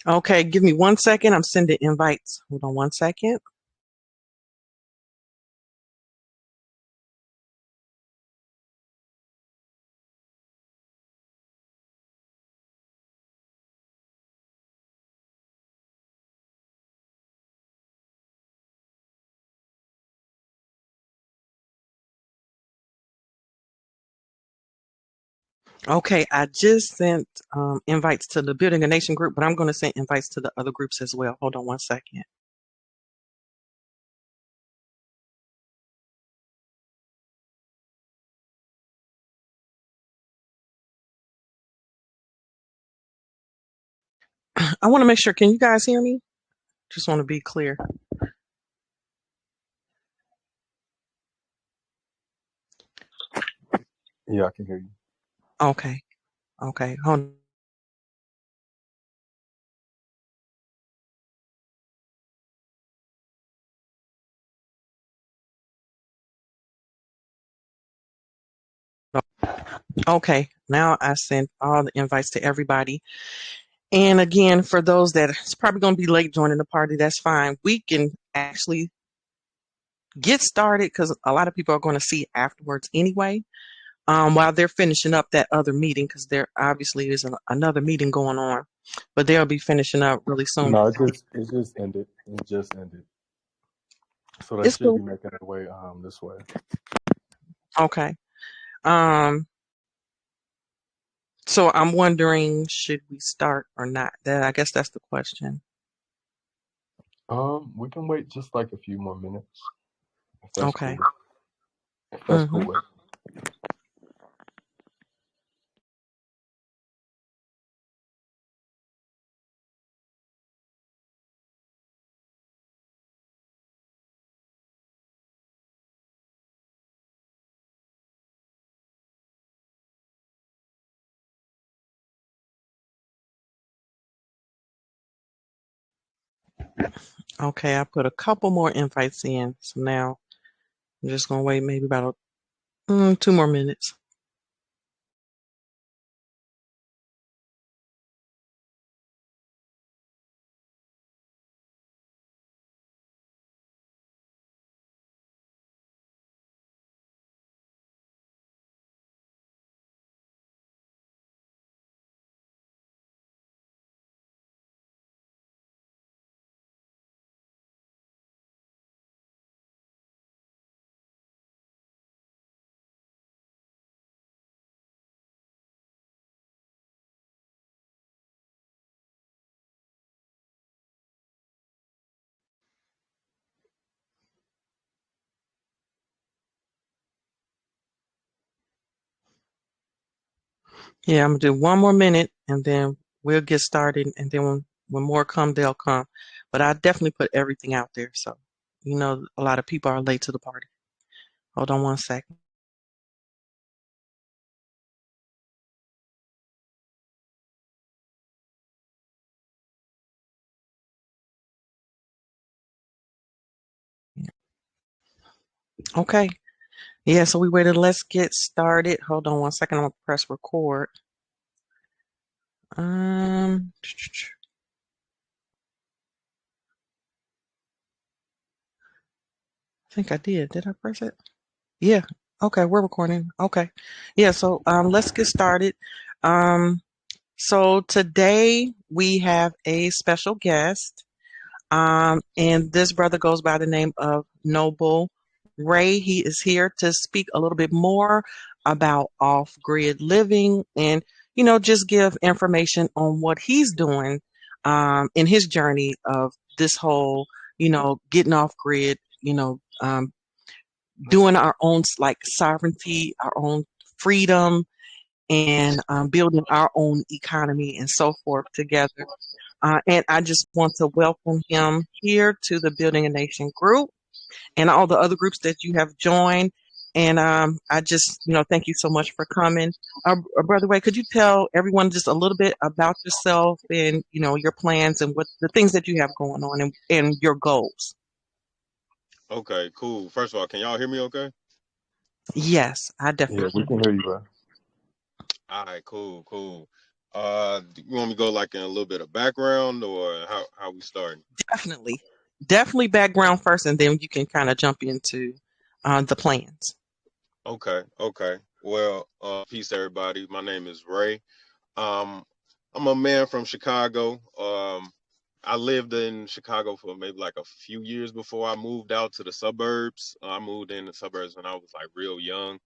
Okay, give me 1 second. I'm sending invites. Hold on 1 second. Okay, I just sent invites to the Building a Nation group, but I'm going to send invites to the other groups as well. Hold on 1 second. I want to make sure, can you guys hear me? Just want to be clear. Yeah, I can hear you. Okay, okay, hold on. Okay, now I sent all the invites to everybody. And again, for those that it's probably going to be late joining the party, that's fine. We can actually get started because a lot of people are going to see afterwards anyway, while they're finishing up that other meeting, because there obviously is another meeting going on, but they'll be finishing up really soon. No, it just ended. It just ended. So they It's should cool. be making their way this way. Okay. Um, so I'm wondering, should we start or not? That I guess that's the question. We can wait just like a few more minutes if that's cool. Okay. If that's Mm-hmm. cool with. Okay, I put a couple more invites in, so now I'm just gonna wait maybe about 2 more minutes. Yeah, I'm gonna do 1 more minute and then we'll get started. And then when more come, they'll come. But I definitely put everything out there. So, a lot of people are late to the party. Hold on 1 second. Okay. Yeah, so we waited. Let's get started. Hold on 1 second. I'm gonna press record. I think I did. Did I press it? Yeah. Okay, we're recording. Okay. Yeah, so let's get started. Um so today we have a special guest. And this brother goes by the name of Noble Ray. He is here to speak a little bit more about off-grid living and, just give information on what he's doing in his journey of this whole, getting off grid, doing our own like sovereignty, our own freedom, and building our own economy and so forth together. And I just want to welcome him here to the Building a Nation group and all the other groups that you have joined. And I just, thank you so much for coming. Brother Way, could you tell everyone just a little bit about yourself and, your plans and what the things that you have going on and your goals? Okay, cool. First of all, can y'all hear me okay? Yes, I Yeah, definitely we can. can hear you, bro. All right, cool, cool. You want me to go like in a little bit of background, or how we starting? Definitely. Definitely background first, and then you can kind of jump into the plans. Okay, okay. Well, peace everybody. My name is Ray. Um, I'm a man from Chicago. I lived in Chicago for maybe like a few years before I moved out to the suburbs. I moved in the suburbs when I was like real young.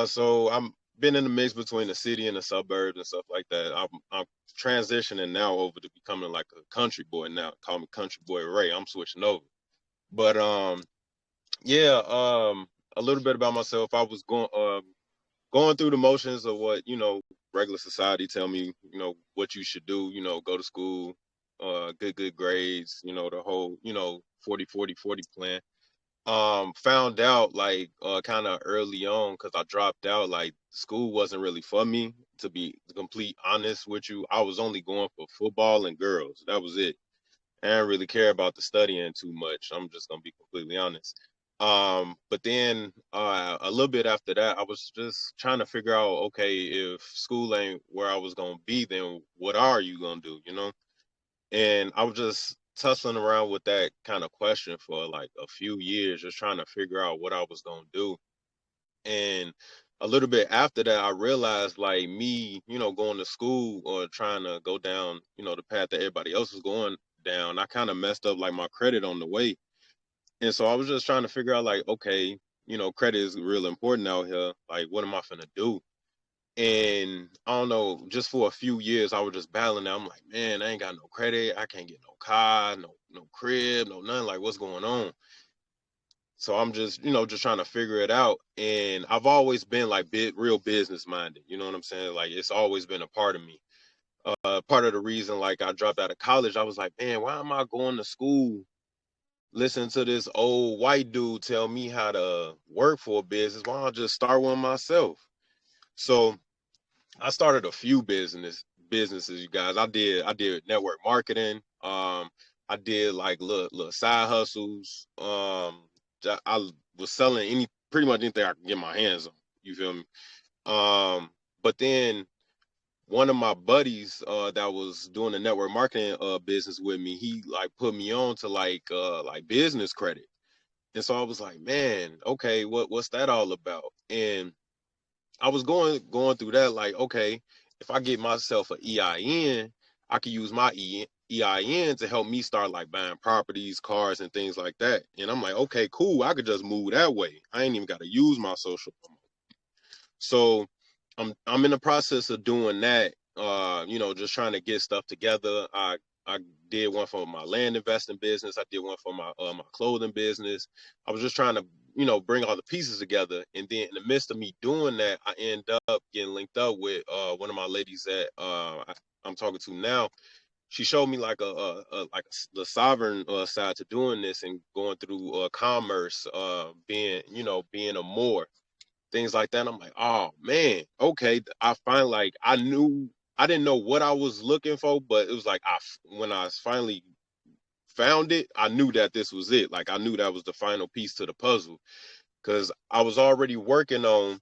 So I'm been in the mix between the city and the suburbs and stuff like that. I'm transitioning now over to becoming like a country boy now. Call me Country Boy Ray. I'm switching over. But yeah, a little bit about myself. I was going through the motions of what, regular society tell me, what you should do, go to school, good grades, the whole, 40 plan. Found out like kind of early on because I dropped out. Like school wasn't really for me, to be complete honest with you. I was only going for football and girls. That was it. I didn't really care about the studying too much. I'm just gonna be completely honest. But then a little bit after that, I was just trying to figure out, okay, if school ain't where I was gonna be, then what are you gonna do, And I was just tussling around with that kind of question for like a few years, just trying to figure out what I was gonna do. And a little bit after that, I realized like me, going to school or trying to go down, the path that everybody else was going down, I kind of messed up like my credit on the way. And so I was just trying to figure out like, okay, credit is real important out here. Like, what am I finna do? And I don't know, just for a few years, I was just battling that. I'm like, man, I ain't got no credit. I can't get no car, no crib, no nothing. Like, what's going on? So I'm just, just trying to figure it out. And I've always been like real business minded. You know what I'm saying? Like, it's always been a part of me. Part of the reason, like, I dropped out of college, I was like, man, why am I going to school listening to this old white dude tell me how to work for a business? Why don't I just start one myself? So I started a few businesses, you guys. I did network marketing. I did like little side hustles. I was selling pretty much anything I could get my hands on. You feel me? But then one of my buddies that was doing the network marketing business with me, he like put me on to like business credit. And so I was like, man, okay, what's that all about? And I was going through that like, okay, if I get myself an EIN, I can use my EIN to help me start like buying properties, cars, and things like that. And I'm like, okay, cool. I could just move that way. I ain't even got to use my social. So I'm in the process of doing that. Just trying to get stuff together. I did one for my land investing business. I did one for my clothing business. I was just trying to, bring all the pieces together. And then in the midst of me doing that, I end up getting linked up with one of my ladies that I'm talking to now. She showed me like the sovereign side to doing this and going through commerce, being a Moor, things like that. And I'm like, oh man, okay. I find like I didn't know what I was looking for, but it was like when I finally found it, I knew that this was it. Like I knew that was the final piece to the puzzle because I was already working on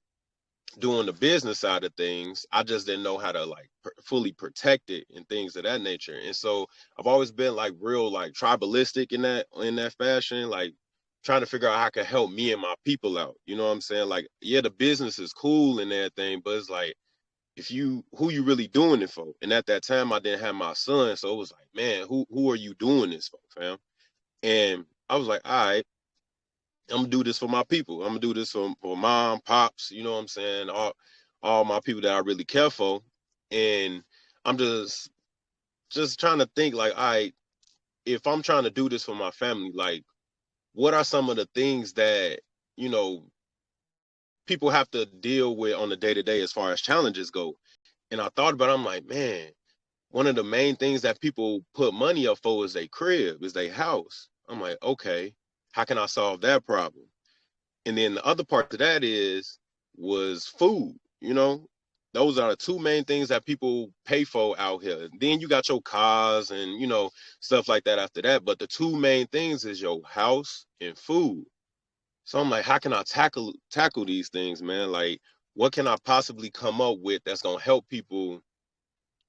doing the business side of things. I just didn't know how to like fully protect it and things of that nature. And so I've always been like real like tribalistic in that fashion, like trying to figure out how I can help me and my people out. You know what I'm saying? Like, yeah, the business is cool and everything, but it's like if you who you really doing it for? And at that time I didn't have my son, so it was like, man, who are you doing this for, fam? And I was like, all right, I'm gonna do this for my people. I'm gonna do this for mom, pops, you know what I'm saying? All my people that I really care for. And I'm just trying to think like, all right, if I'm trying to do this for my family, like what are some of the things that, you know, people have to deal with on the day to day as far as challenges go? And I thought about it, I'm like, man, one of the main things that people put money up for is their crib, is their house. I'm like, okay, how can I solve that problem? And then the other part to that was food, Those are the two main things that people pay for out here. Then you got your cars and, stuff like that after that. But the two main things is your house and food. So I'm like, how can I tackle these things, man? Like, what can I possibly come up with that's gonna help people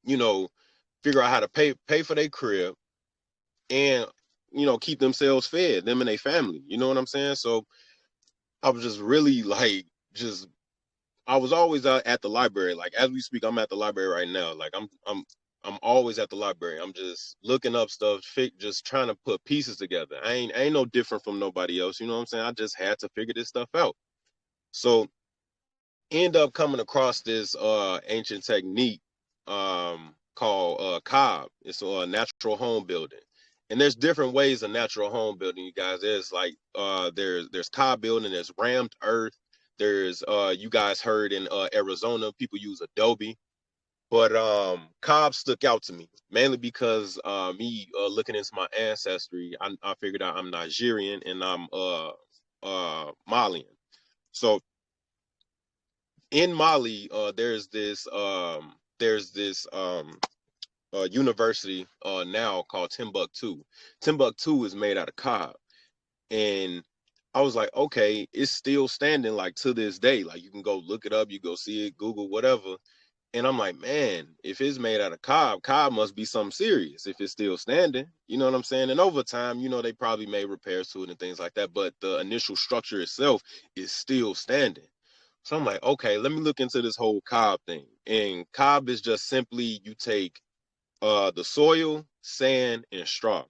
you know, figure out how to pay for their crib and keep themselves fed, them and their family. You know what I'm saying? So I was just really like just I was always out at the library. Like as we speak, I'm at the library right now. Like I'm always at the library. I'm just looking up stuff, just trying to put pieces together. I ain't no different from nobody else. You know what I'm saying? I just had to figure this stuff out. So end up coming across this ancient technique called cob. It's a natural home building. And there's different ways of natural home building, you guys. There's like there's cob building, there's rammed earth, there's you guys heard in Arizona people use adobe. But cob stuck out to me mainly because me looking into my ancestry, I figured out I'm Nigerian and I'm Malian. So in Mali, there's this university now called Timbuktu. Timbuktu is made out of cob, and I was like, okay, it's still standing like to this day. Like you can go look it up, you go see it, Google whatever. And I'm like, man, if it's made out of cob, cob must be something serious if it's still standing. You know what I'm saying? And over time, they probably made repairs to it and things like that. But the initial structure itself is still standing. So I'm like, okay, let me look into this whole cob thing. And cob is just simply you take the soil, sand, and straw.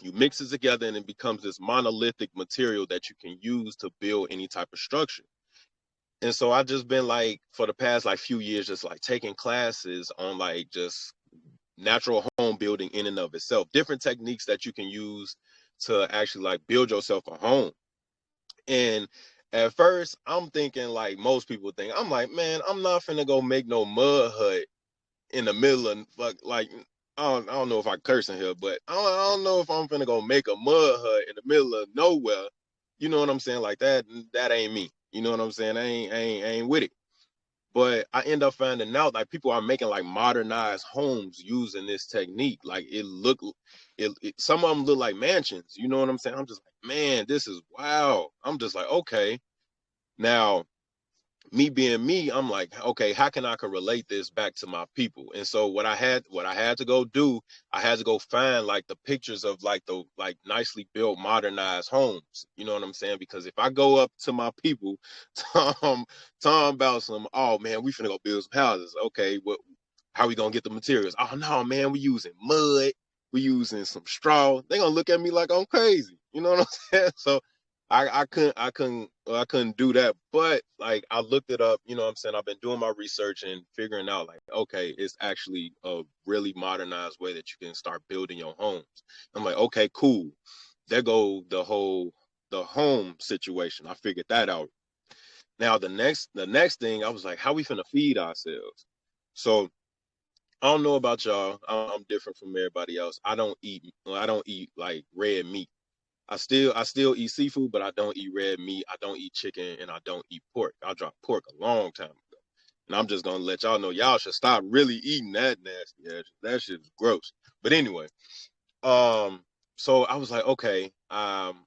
You mix it together and it becomes this monolithic material that you can use to build any type of structure. And so I've just been like for the past like few years, just like taking classes on like just natural home building in and of itself, different techniques that you can use to actually like build yourself a home. And at first, I'm thinking like most people think. I'm like, man, I'm not finna go make no mud hut in the middle of like I don't know if I curse in here, but I don't know if I'm finna go make a mud hut in the middle of nowhere. You know what I'm saying? Like that ain't me. You know what I'm saying? I ain't with it. But I end up finding out like people are making like modernized homes using this technique. Like some of them look like mansions. You know what I'm saying? I'm just like, man, this is wow. I'm just like, okay. Now, me being me, I'm like, okay, how can I can relate this back to my people? And so what I had to go do, I had to go find like the pictures of like the like nicely built modernized homes. You know what I'm saying? Because if I go up to my people, Tom, Tom about some, oh man, we finna go build some houses. Okay, what how we gonna get the materials? Oh no, man, we using mud, we using some straw. They gonna look at me like I'm crazy. You know what I'm saying? So I couldn't do that. But like I looked it up, you know what I'm saying? I've been doing my research and figuring out like, okay, it's actually a really modernized way that you can start building your homes. I'm like, okay, cool. There go the home situation. I figured that out. Now the next thing I was like, how we finna feed ourselves? So I don't know about y'all. I'm different from everybody else. I don't eat like red meat. I still eat seafood, but I don't eat red meat. I don't eat chicken, and I don't eat pork. I dropped pork a long time ago, and I'm just gonna let y'all know y'all should stop really eating that nasty ass. That shit is gross. But anyway, so I was like, okay, I'm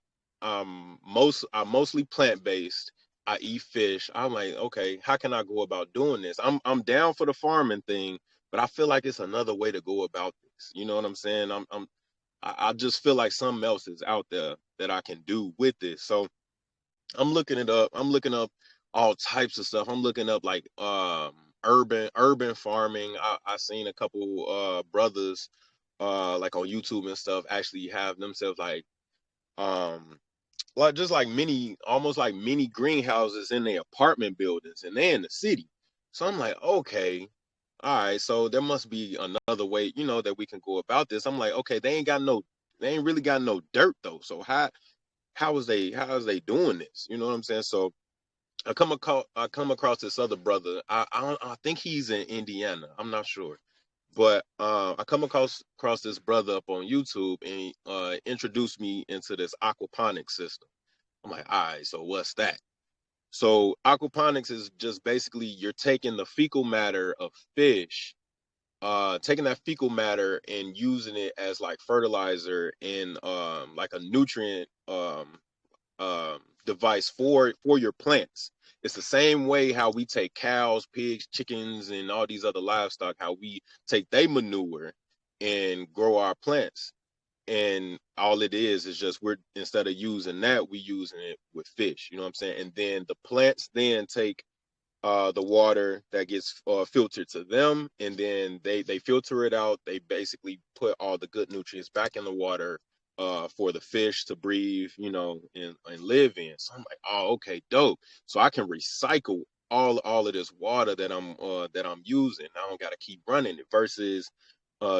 mostly plant based. I eat fish. I'm like, okay, how can I go about doing this? I'm down for the farming thing, but I feel like it's another way to go about this. You know what I'm saying? I just feel like something else is out there that I can do with this. So I'm looking it up. I'm looking up all types of stuff. I'm looking up like urban farming. I seen a couple brothers like on YouTube and stuff actually have themselves um like just like mini almost like mini greenhouses in their apartment buildings and they're in the city. So I'm like, okay, all right, so there must be another way, that we can go about this. I'm like, okay, they ain't really got no dirt though. So how is they doing this? You know what I'm saying? So I come across this other brother. I think he's in Indiana. I'm not sure. But I come across this brother up on YouTube and he introduced me into this aquaponics system. I'm like, all right, so what's that? So aquaponics is just basically you're taking the fecal matter of fish, taking that fecal matter and using it as like fertilizer and like a nutrient device for your plants. It's the same way how we take cows, pigs, chickens, and all these other livestock, how we take their manure and grow our plants. And all it is just we're, instead of using that, we using it with fish. You know what I'm saying? And then the plants then take the water that gets filtered to them, and then they filter it out. They basically put all the good nutrients back in the water for the fish to breathe, you know, and live in. So I'm like, oh, okay, dope. So I can recycle all of this water that I'm using. I don't got to keep running it versus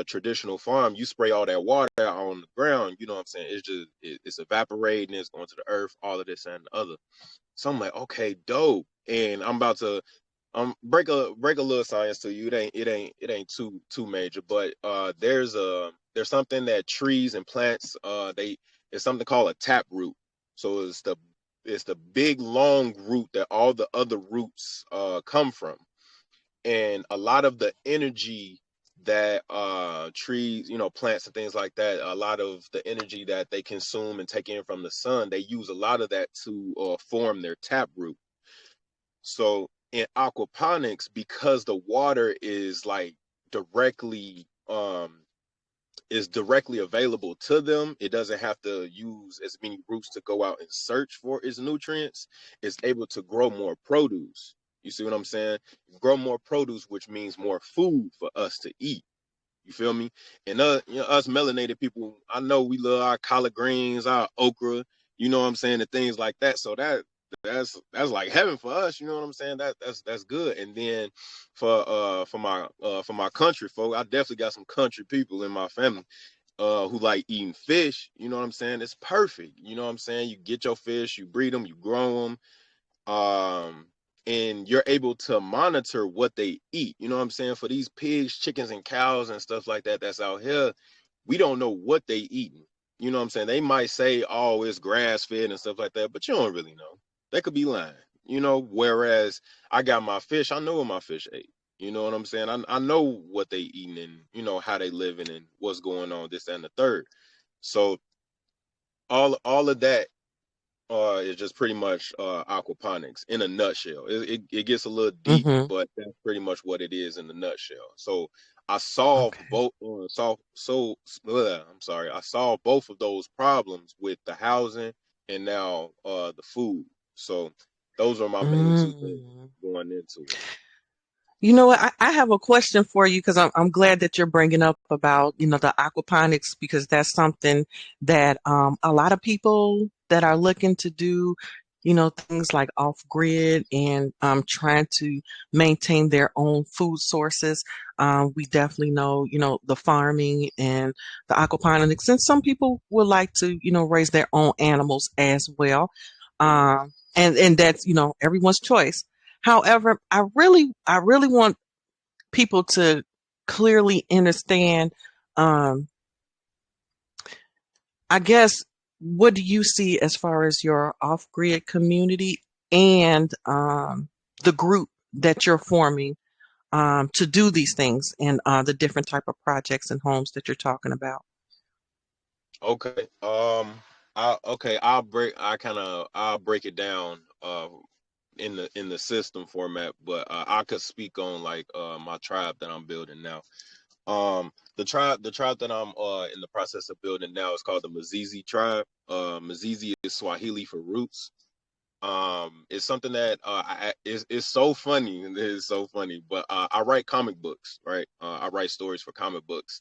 traditional farm. You spray all that water out on the ground. You know what I'm saying? It's just it's evaporating. It's going to the earth. All of this and the other. So I'm like, okay, dope. And I'm about to break a little science to you. It ain't too major, but there's something that trees and plants they it's something called a tap root. So it's the big long root that all the other roots come from. And a lot of the energy that trees, you know, plants and things like that, a lot of the energy that they consume and take in from the sun, they use a lot of that to form their tap root. So in aquaponics, because the water is like directly is directly available to them, it doesn't have to use as many roots to go out and search for its nutrients. It's able to grow more produce. You see what I'm saying? Grow more produce, which means more food for us to eat. You feel me? And you know, us melanated people, I know we love our collard greens, our okra, you know what I'm saying, and things like that. So that's like heaven for us, you know what I'm saying? That's good. And then for my country folk, I definitely got some country people in my family who like eating fish, you know what I'm saying? It's perfect. You know what I'm saying? You get your fish, you breed them, you grow them, um and you're able to monitor what they eat. You know what I'm saying? For these pigs, chickens, and cows and stuff like that that's out here, we don't know what they eating. You know what I'm saying? They might say, oh, it's grass fed and stuff like that, but you don't really know. They could be lying, you know. Whereas I got my fish, I know what my fish ate. You know what I'm saying? I know what they eating, and you know how they living and what's going on, this and the third. So all of that is just pretty much aquaponics in a nutshell. It gets a little deep, Mm-hmm. but that's pretty much what it is in a nutshell. So I solved Okay. both. I'm sorry. I solved both of those problems with the housing and now the food. So those are my main two things Mm. going into it. You know what? I have a question for you because I'm glad that you're bringing up about, you know, the aquaponics because that's something that a lot of people that are looking to do, you know, things like off grid and trying to maintain their own food sources. We definitely know, you know, the farming and the aquaponics, and some people would like to, you know, raise their own animals as well. And that's, you know, everyone's choice. However, I really want people to clearly understand, um, I guess, what do you see as far as your off-grid community and the group that you're forming to do these things and the different type of projects and homes that you're talking about? Okay. I'll break it down in the system format, but I could speak on like my tribe that I'm building now. The tribe that I'm in the process of building now is called the Mizizi Tribe. Mizizi is Swahili for roots. It's something that is so funny. It is so funny, but I write comic books, right? I write stories for comic books,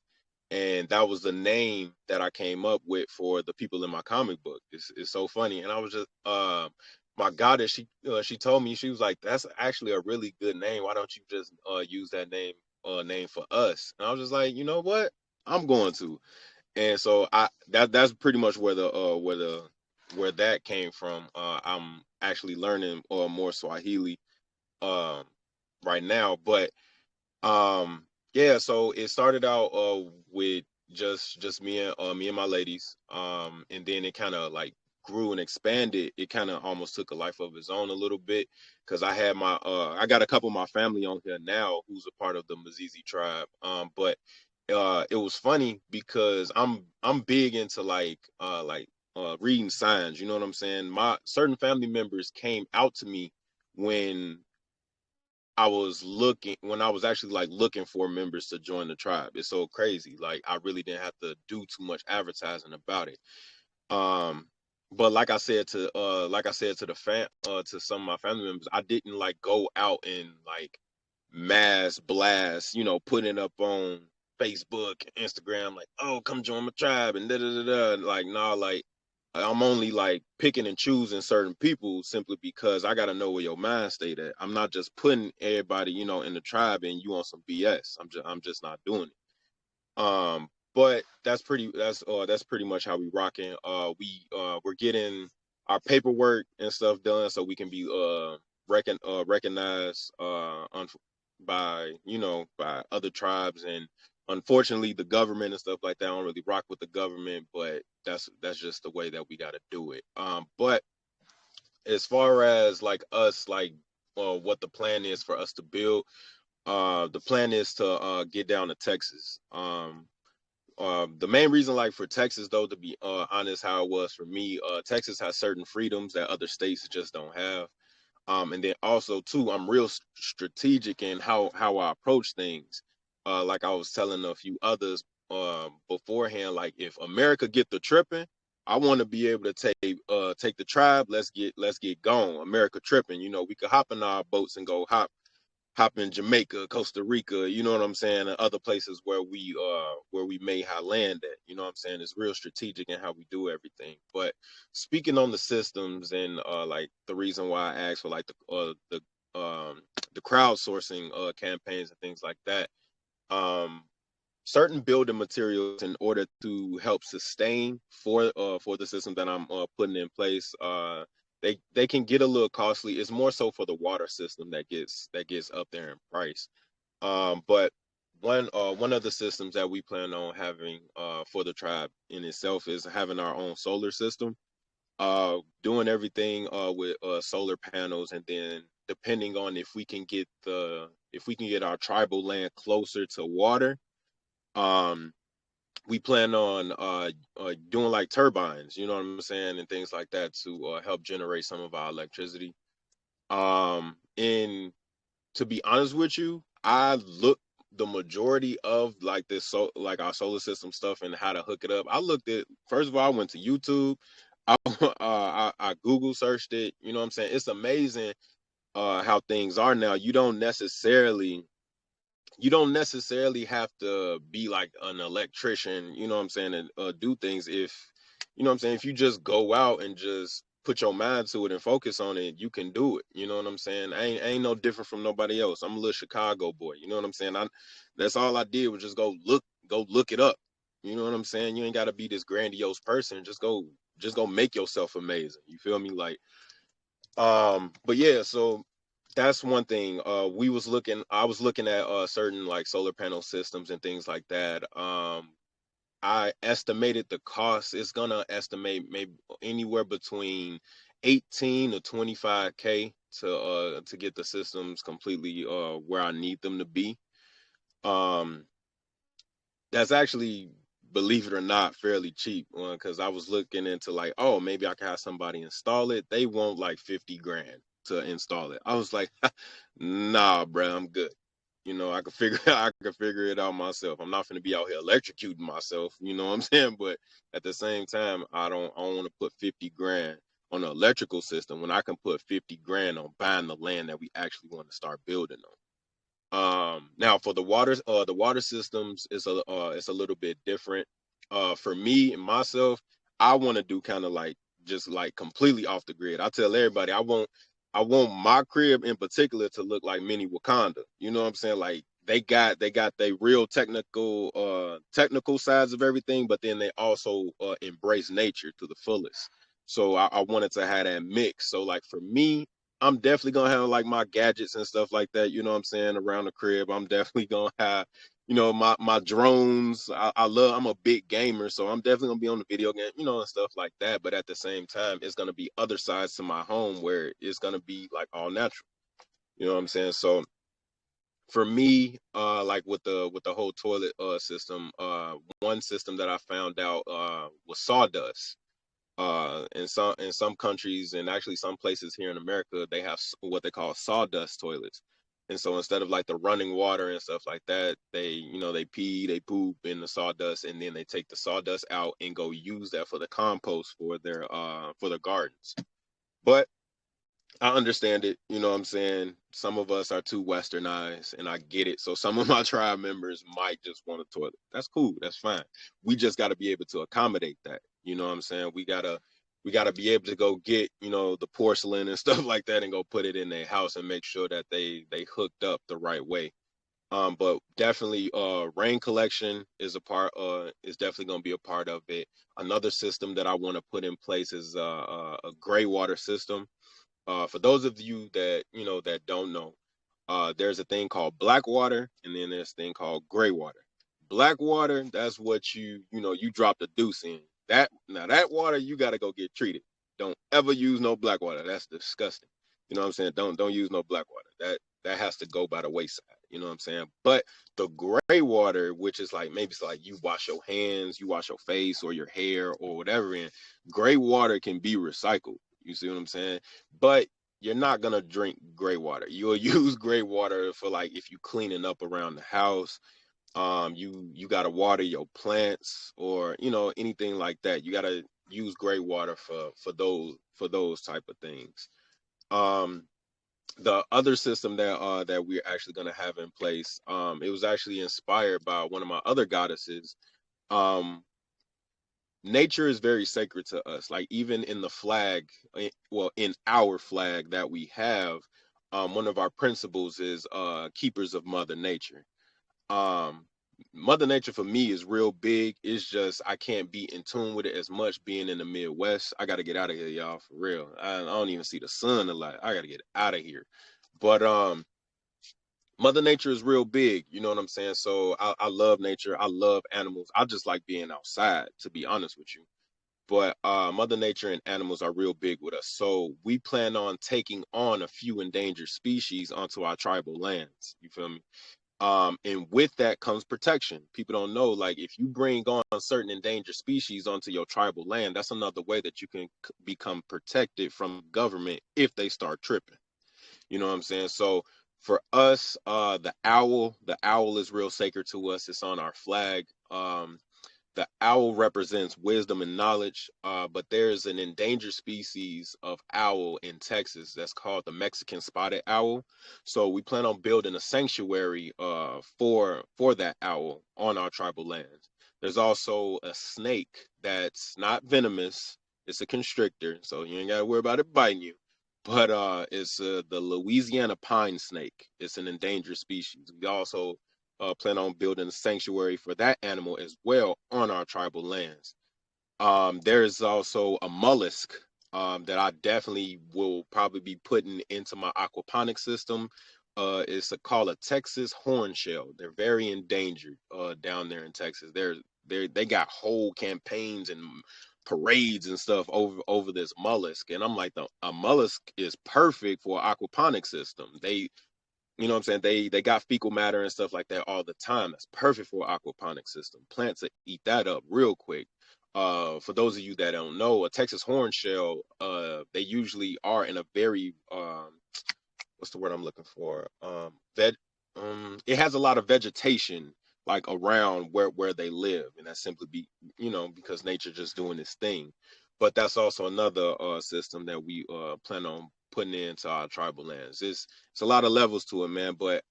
and that was the name that I came up with for the people in my comic book. It's so funny, and I was just my goddess. She told me, she was like, "That's actually a really good name. Why don't you just use that name for us?" And I was just like, you know what? I'm going to. And so that's pretty much where that came from. I'm actually learning more Swahili um right now, but yeah, so it started out with just me and my ladies, and then it kind of like grew and expanded. It kind of almost took a life of its own a little bit because I got a couple of my family on here now who's a part of the Mizizi tribe. But it was funny because I'm big into like reading signs. You know what I'm saying? My certain family members came out to me when when I was actually like looking for members to join the tribe. It's so crazy. Like I really didn't have to do too much advertising about it. Um, but like I said to the to some of my family members, I didn't like go out and like mass blast, putting up on Facebook, Instagram, like, oh, come join my tribe and da da da da. Like, nah, like I'm only like picking and choosing certain people simply because I gotta know where your mind state at. I'm not just putting everybody, in the tribe and you on some BS. I'm just not doing it. But that's pretty much how we rocking. We're getting our paperwork and stuff done so we can be recognized by by other tribes. And unfortunately the government and stuff like that, I don't really rock with the government, but that's just the way that we got to do it. But as far as like us, like what the plan is for us to build, the plan is to get down to Texas. The main reason, like for Texas, though, to be honest, how it was for me, Texas has certain freedoms that other states just don't have. And then also too, I'm real strategic in how I approach things. Like I was telling a few others beforehand, like if America get the tripping, I want to be able to take the tribe. Let's get gone. America tripping. We could hop in our boats and go hop in Jamaica, Costa Rica, you know what I'm saying, and other places where we may have land at. You know what I'm saying? It's real strategic in how we do everything. But speaking on the systems and like the reason why I asked for like the crowdsourcing campaigns and things like that, um certain building materials in order to help sustain for the system that I'm putting in place. They can get a little costly. It's more so for the water system that gets up there in price. But one of the systems that we plan on having for the tribe in itself is having our own solar system. Doing everything with solar panels, and then depending on if we can get our tribal land closer to water, um we plan on doing like turbines, you know what I'm saying, and things like that to help generate some of our electricity. And to be honest with you, I looked the majority of like this, so like our solar system stuff and how to hook it up. I looked at First of all, I went to YouTube. I Google searched it. You know what I'm saying? It's amazing how things are now. You don't necessarily have to be like an electrician, you know what I'm saying, and do things. If you know what I'm saying, if you just go out and just put your mind to it and focus on it, you can do it. You know what I'm saying? I ain't no different from nobody else. I'm a little Chicago boy. You know what I'm saying? That's all I did was just go look it up. You know what I'm saying? You ain't got to be this grandiose person. Just go make yourself amazing. You feel me? Like, but yeah, so that's one thing. I was looking at certain like solar panel systems and things like that. I estimated the cost. It's gonna estimate maybe anywhere between 18 to 25K to get the systems completely where I need them to be. Um, that's actually, believe it or not, fairly cheap, because I was looking into like, oh, maybe I could have somebody install it. They want like 50 grand to install it. I was like, nah, bro, I'm good. I could figure I could figure it out myself. I'm not gonna be out here electrocuting myself, you know what I'm saying? But at the same time, I don't want to put 50 grand on an electrical system when I can put 50 grand on buying the land that we actually want to start building on. Now for the water systems it's a little bit different. For me and myself, I want to do kind of like just like completely off the grid. I tell everybody I want my crib in particular to look like mini Wakanda. You know what I'm saying? Like they got the real technical sides of everything, but then they also embrace nature to the fullest. So I wanted to have that mix. So like for me, I'm definitely gonna have like my gadgets and stuff like that, you know what I'm saying, around the crib. I'm definitely gonna have, my drones. I'm a big gamer, so I'm definitely gonna be on the video game, and stuff like that. But at the same time, it's gonna be other sides to my home where it's gonna be like all natural. You know what I'm saying? So for me, like with the whole toilet system, one system that I found out was sawdust. In some countries and actually some places here in America, they have what they call sawdust toilets. And so instead of like the running water and stuff like that, they pee, they poop in the sawdust, and then they take the sawdust out and go use that for the compost for their gardens. But I understand it. You know what I'm saying? Some of us are too westernized, and I get it. So some of my tribe members might just want a toilet. That's cool. That's fine. We just got to be able to accommodate that. You know what I'm saying? We gotta be able to go get, the porcelain and stuff like that and go put it in their house and make sure that they hooked up the right way. But definitely rain collection is definitely gonna be a part of it. Another system that I want to put in place is a gray water system. For those of you that don't know, there's a thing called black water, and then there's a thing called gray water. Black water, that's what you drop the deuce in. That water you gotta go get treated. Don't ever use no black water. That's disgusting. You know what I'm saying? Don't use no black water. That has to go by the wayside. You know what I'm saying? But the gray water, which is like maybe it's like you wash your hands, you wash your face or your hair or whatever in, gray water can be recycled. You see what I'm saying? But you're not gonna drink gray water. You'll use gray water for like if you cleaning up around the house. You gotta water your plants or anything like that. You gotta use gray water for those type of things. Um, the other system that we're actually gonna have in place, it was actually inspired by one of my other goddesses. Um, Nature is very sacred to us. Like even in the flag, well, in our flag that we have, one of our principles is keepers of Mother Nature. Um, Mother Nature for me is real big. It's just I can't be in tune with it as much being in the Midwest. I got to get out of here, y'all, for real. I don't even see the sun a lot. I got to get out of here. But Mother Nature is real big, you know what I'm saying? So I love nature. I love animals. I just like being outside, to be honest with you. But Mother Nature and animals are real big with us. So we plan on taking on a few endangered species onto our tribal lands. You feel me? And with that comes protection. People don't know, like if you bring on certain endangered species onto your tribal land, that's another way that you can become protected from government if they start tripping. You know what I'm saying? So for us, the owl is real sacred to us. It's on our flag. The owl represents wisdom and knowledge, but there's an endangered species of owl in Texas that's called the Mexican spotted owl. So we plan on building a sanctuary for that owl on our tribal lands. There's also a snake that's not venomous. It's a constrictor, so you ain't gotta worry about it biting you. But it's the Louisiana pine snake. It's an endangered species. We also plan on building a sanctuary for that animal as well on our tribal lands. There's also a mollusk that I definitely will probably be putting into my aquaponic system. Called a Texas horn shell. They're very endangered down there in Texas. They got whole campaigns and parades and stuff over this mollusk, and I'm like, a mollusk is perfect for an aquaponic system. You know what I'm saying? They got fecal matter and stuff like that all the time. That's perfect for an aquaponic system. Plants that eat that up real quick. For those of you that don't know, a Texas horn shell, they usually are in a very what's the word I'm looking for? It has a lot of vegetation like around where they live, and that's simply because nature just doing its thing. But that's also another system that we plan on putting into our tribal lands. It's a lot of levels to it, man. But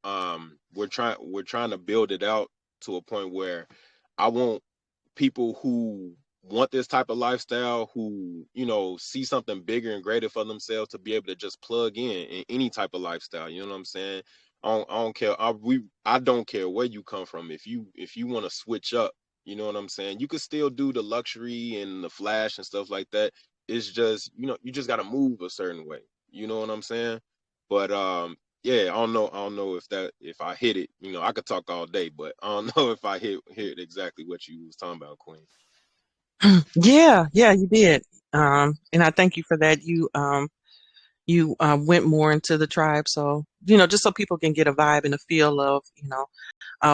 we're trying to build it out to a point where I want people who want this type of lifestyle, who see something bigger and greater for themselves, to be able to just plug in any type of lifestyle. You know what I'm saying? I don't care. I don't care where you come from. If you want to switch up, you know what I'm saying, you could still do the luxury and the flash and stuff like that. It's just you just got to move a certain way. You know what I'm saying? But yeah, I don't know if I hit it. I could talk all day, but I don't know if I hit exactly what you was talking about, Queen. Yeah, yeah, you did. And I thank you for that. You went more into the tribe, so just so people can get a vibe and a feel of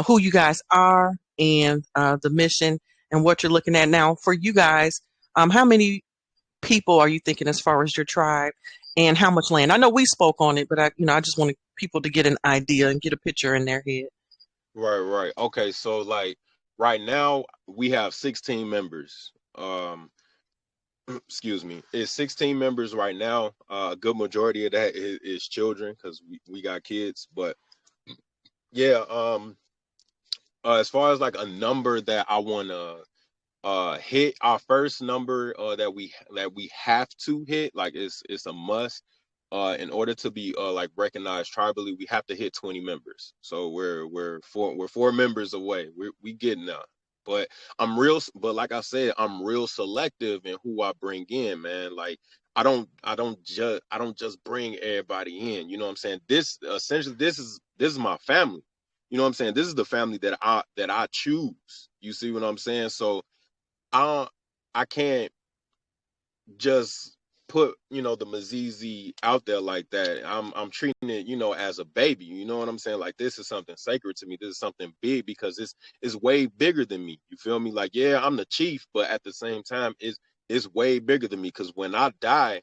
who you guys are and the mission and what you're looking at now. For you guys, how many? people are you thinking as far as your tribe, and how much land? I know we spoke on it, but I just wanted people to get an idea and get a picture in their head. Right. Okay, so like right now we have 16 members. Excuse me, it's 16 members right now. A good majority of that is children because we got kids. But yeah, as far as like a number that I want to hit, our first number that we have to hit, like it's a must, in order to be like recognized tribally, we have to hit 20 members. So we're four members away. We getting there. But but like I said, I'm real selective in who I bring in, man. Like I don't just bring everybody in. You know what I'm saying? This essentially this is my family. You know what I'm saying? This is the family that I choose. You see what I'm saying? So I I can't just put the Mizizi out there like that. I'm treating it as a baby. You know what I'm saying? Like this is something sacred to me. This is something big because it's way bigger than me. You feel me? Like yeah, I'm the chief, but at the same time, it's way bigger than me. Because when I die,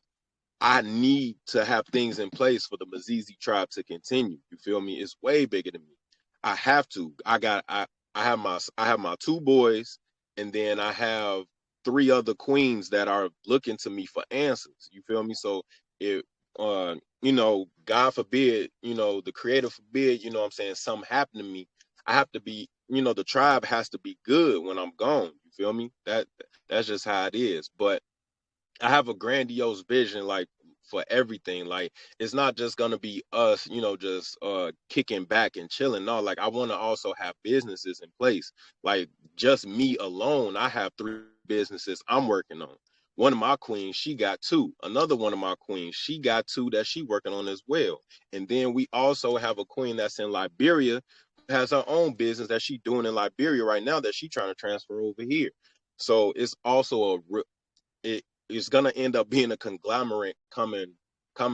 I need to have things in place for the Mizizi tribe to continue. You feel me? It's way bigger than me. I have to. I have my two boys, and then I have three other queens that are looking to me for answers. You feel me? So if God forbid, the creator forbid, what I'm saying, something happened to me, I have to be, the tribe has to be good when I'm gone. You feel me? That's just how it is. But I have a grandiose vision, like for everything. Like it's not just gonna be us, just kicking back and chilling. No, like I want to also have businesses in place. Like just me alone, I have three businesses I'm working on. One of my queens, she got two. Another one of my queens, she got two that she working on as well. And then we also have a queen that's in Liberia, has her own business that she doing in Liberia right now that she trying to transfer over here. So it's also it is gonna end up being a conglomerate coming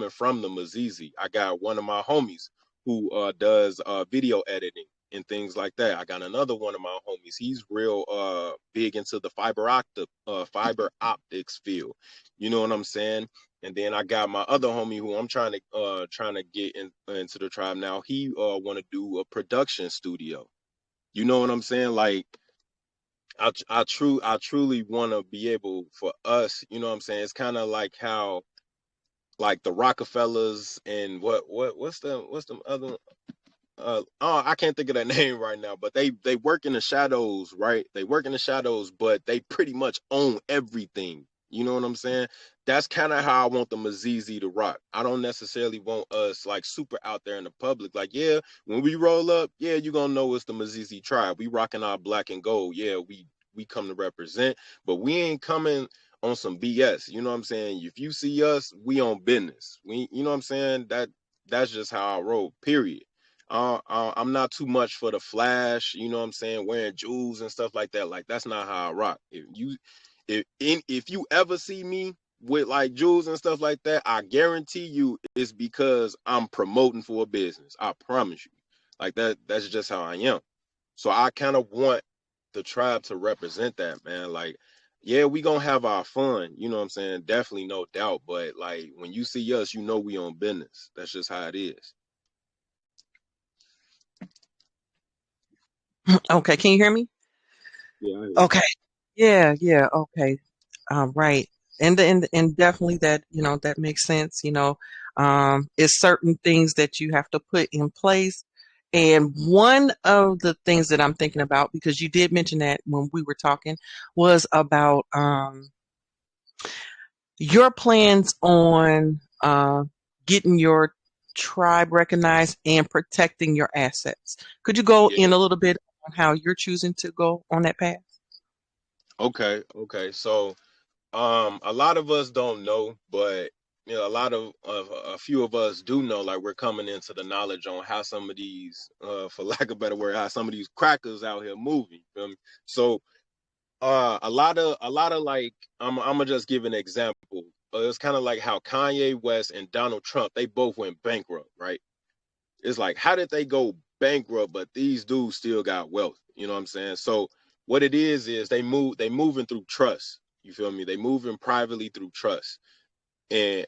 from the Mizizi. I got one of my homies who does video editing and things like that. I got another one of my homies. He's real big into the fiber optics field. You know what I'm saying? And then I got my other homie who I'm trying to get into the tribe now. He want to do a production studio. You know what I'm saying? Like I truly want to be able for us, you know what I'm saying? It's kind of like how like the Rockefellers and what's the other oh, I can't think of that name right now, but they work in the shadows, right? They work in the shadows, but they pretty much own everything. You know what I'm saying? That's kind of how I want the Mizizi to rock. I don't necessarily want us like super out there in the public. Like, yeah, when we roll up, yeah, you're gonna know it's the Mizizi tribe. We rocking our black and gold. Yeah, we come to represent, but we ain't coming on some BS. You know what I'm saying? If you see us, we on business. You know what I'm saying? That's just how I roll. Period. I'm not too much for the flash, you know what I'm saying, wearing jewels and stuff like that. Like that's not how I rock. If you ever see me with like jewels and stuff like that, I guarantee you it's because I'm promoting for a business. I promise you. Like that's just how I am. So I kind of want the tribe to represent that, man. Like, yeah, we gonna have our fun, you know what I'm saying? Definitely, no doubt. But like when you see us, you know we on business. That's just how it is. Okay, can you hear me? Yeah, I hear you. Okay. Yeah, okay. Right. And definitely that, that makes sense, it's certain things that you have to put in place. And one of the things that I'm thinking about, because you did mention that when we were talking, was about your plans on getting your tribe recognized and protecting your assets. Could you go Yeah. in a little bit on how you're choosing to go on that path? Okay. So, a lot of us don't know, but a lot of a few of us do know. Like we're coming into the knowledge on how some of these, for lack of a better word, how some of these crackers out here moving. Feel me? So, a lot of like, I'm gonna just give an example. It's kind of like how Kanye West and Donald Trump, they both went bankrupt, right? It's like, how did they go bankrupt, but these dudes still got wealth? You know what I'm saying? So what it is they moving through trust. You feel me? They moving privately through trust and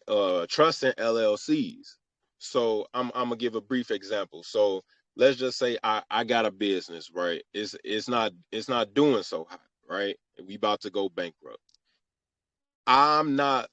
trust in LLCs. So I'm gonna give a brief example. So let's just say I got a business, right? It's not doing so hot, right? We about to go bankrupt. I'm not,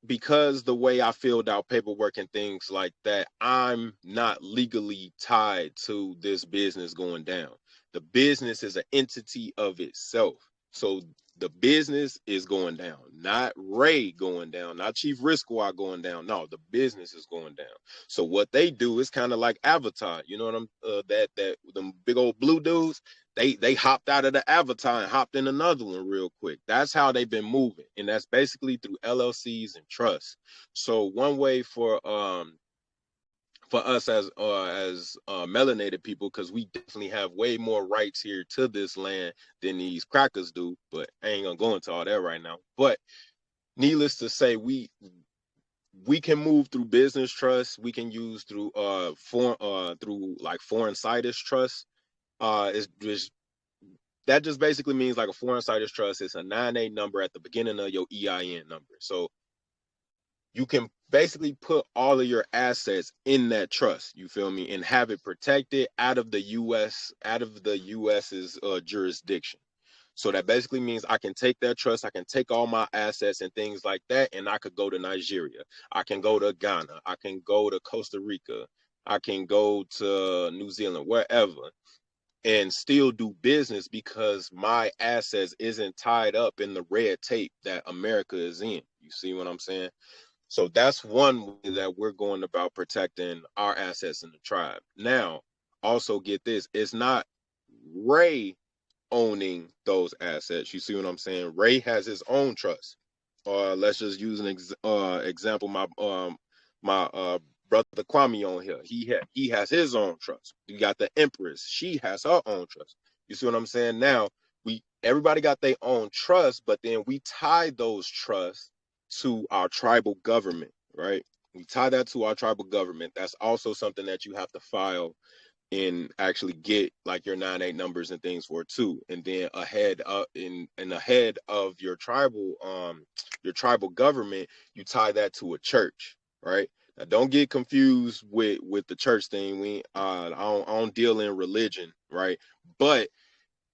because the way I filled out paperwork and things like that, I'm not legally tied to this business going down. The business is an entity of itself. So the business is going down, not Ray going down, not Chief Risk Squad going down. No, the business is going down. So what they do is kind of like Avatar. You know what I'm that them big old blue dudes, they hopped out of the Avatar and hopped in another one real quick. That's how they've been moving, and that's basically through LLCs and trusts. So one way for us as melanated people, because we definitely have way more rights here to this land than these crackers do. But I ain't gonna go into all that right now. But needless to say, we can move through business trusts. We can use through through like foreign situs trusts. It's just that just basically means like a foreign situs trust. It's a 9A number at the beginning of your EIN number. So you can basically put all of your assets in that trust, you feel me, and have it protected out of the US's jurisdiction. So that basically means I can take that trust, I can take all my assets and things like that, and I could go to Nigeria, I can go to Ghana, I can go to Costa Rica, I can go to New Zealand, wherever, and still do business because my assets isn't tied up in the red tape that America is in. You see what I'm saying? So that's one way that we're going about protecting our assets in the tribe. Now, also get this, it's not Ray owning those assets. You see what I'm saying? Ray has his own trust. Let's just use an example. My brother Kwame on here. He has his own trust. You got the Empress. She has her own trust. You see what I'm saying? Now everybody got their own trust, but then we tie those trusts to our tribal government, right? We tie that to our tribal government. That's also something that you have to file and actually get like your 9A numbers and things for too. And then ahead of your tribal government, you tie that to a church, right? Now don't get confused with the church thing. I don't deal in religion, right? But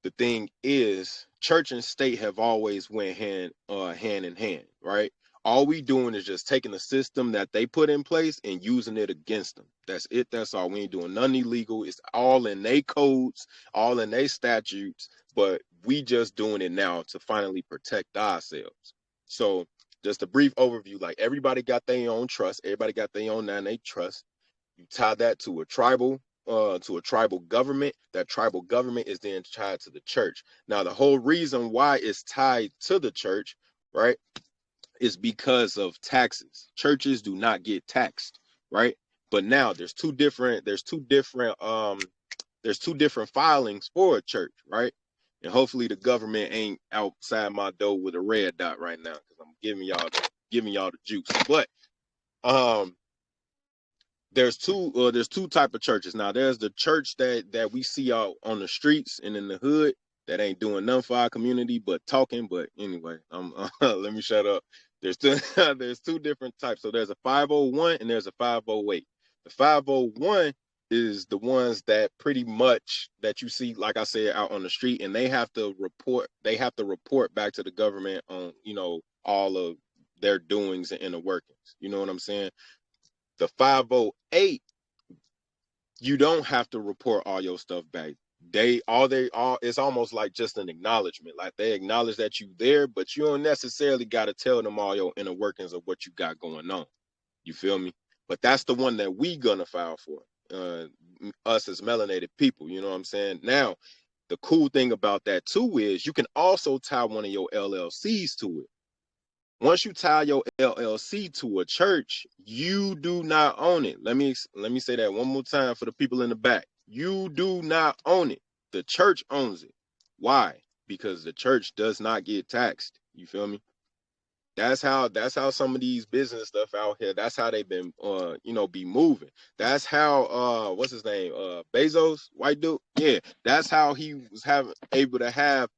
the thing is, church and state have always went hand in hand, right? All we doing is just taking the system that they put in place and using it against them. That's it. That's all. We ain't doing nothing illegal. It's all in their codes, all in their statutes, but we just doing it now to finally protect ourselves. So just a brief overview, like everybody got their own trust. Everybody got their own 9A trust. You tie that to a tribal government. That tribal government is then tied to the church. Now, the whole reason why it's tied to the church, right, is because of taxes. Churches do not get taxed, right? But now there's two different filings for a church, right? And hopefully the government ain't outside my door with a red dot right now, because I'm giving y'all the juice. But there's two type of churches. Now there's the church that we see out on the streets and in the hood that ain't doing nothing for our community but talking. But anyway, let me shut up. There's two different types. So there's a 501 and there's a 508. The 501 is the ones that pretty much that you see, like I said, out on the street, and they have to report back to the government on, all of their doings and inner workings. You know what I'm saying? The 508, you don't have to report all your stuff back. It's almost like just an acknowledgement. Like they acknowledge that you there, but you don't necessarily got to tell them all your inner workings of what you got going on. You feel me? But that's the one that we gonna file for. Us as melanated people, you know what I'm saying? Now, the cool thing about that too is you can also tie one of your LLCs to it. Once you tie your LLC to a church, you do not own it. Let me say that one more time for the people in the back. You do not own it. The church owns it. Why? Because the church does not get taxed. You feel me? That's how some of these business stuff out here, that's how they've been be moving. That's how what's his name? Bezos, white dude. Yeah, that's how he was able to have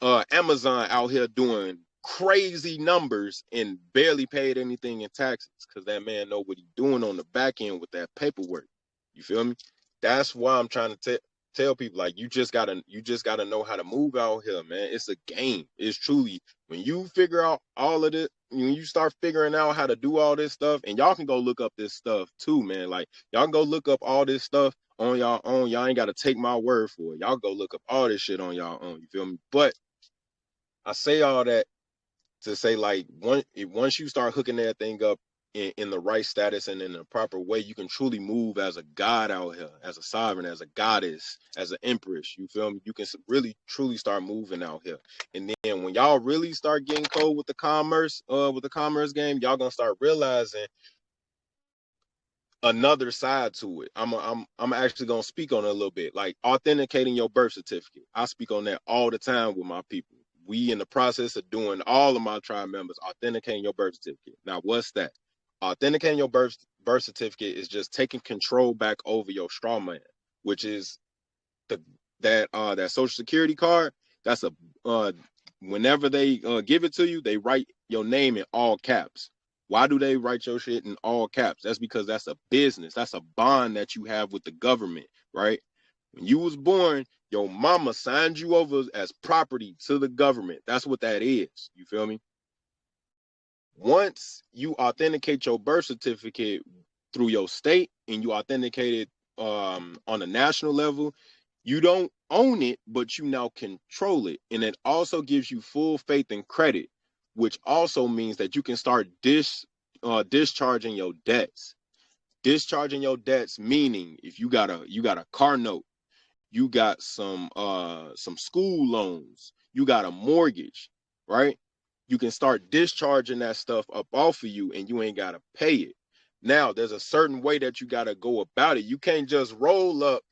Amazon out here doing crazy numbers and barely paid anything in taxes because that man know what he's doing on the back end with that paperwork. You feel me? That's why I'm trying to tell people, like, you just gotta know how to move out here, man. It's a game. It's truly, when you figure out all of it, when you start figuring out how to do all this stuff, and y'all can go look up this stuff too, man. Like, y'all can go look up all this stuff on y'all own. Y'all ain't gotta take my word for it. Y'all go look up all this shit on y'all own. You feel me? But I say all that to say, like, once you start hooking that thing up in the right status and in the proper way, you can truly move as a god out here, as a sovereign, as a goddess, as an empress. You feel me? You can really truly start moving out here. And then when y'all really start getting cold with the commerce game, y'all gonna start realizing another side to it. I'm actually gonna speak on it a little bit, like authenticating your birth certificate. I speak on that all the time with my people. We in the process of doing, all of my tribe members, authenticating your birth certificate. Now, what's that? Authenticating your birth certificate is just taking control back over your straw man, which is the that social security card. That's a whenever they give it to you, they write your name in all caps. Why do they write your shit in all caps? That's because that's a business. That's a bond that you have with the government, right? When you was born, your mama signed you over as property to the government. That's what that is. You feel me? Once you authenticate your birth certificate through your state and you authenticate it on a national level, you don't own it, but you now control it. And it also gives you full faith and credit, which also means that you can start discharging your debts. Discharging your debts meaning, if you got a car note, you got some school loans, you got a mortgage, right? You can start discharging that stuff up off of you and you ain't gotta pay it. Now, there's a certain way that you gotta go about it. You can't just roll up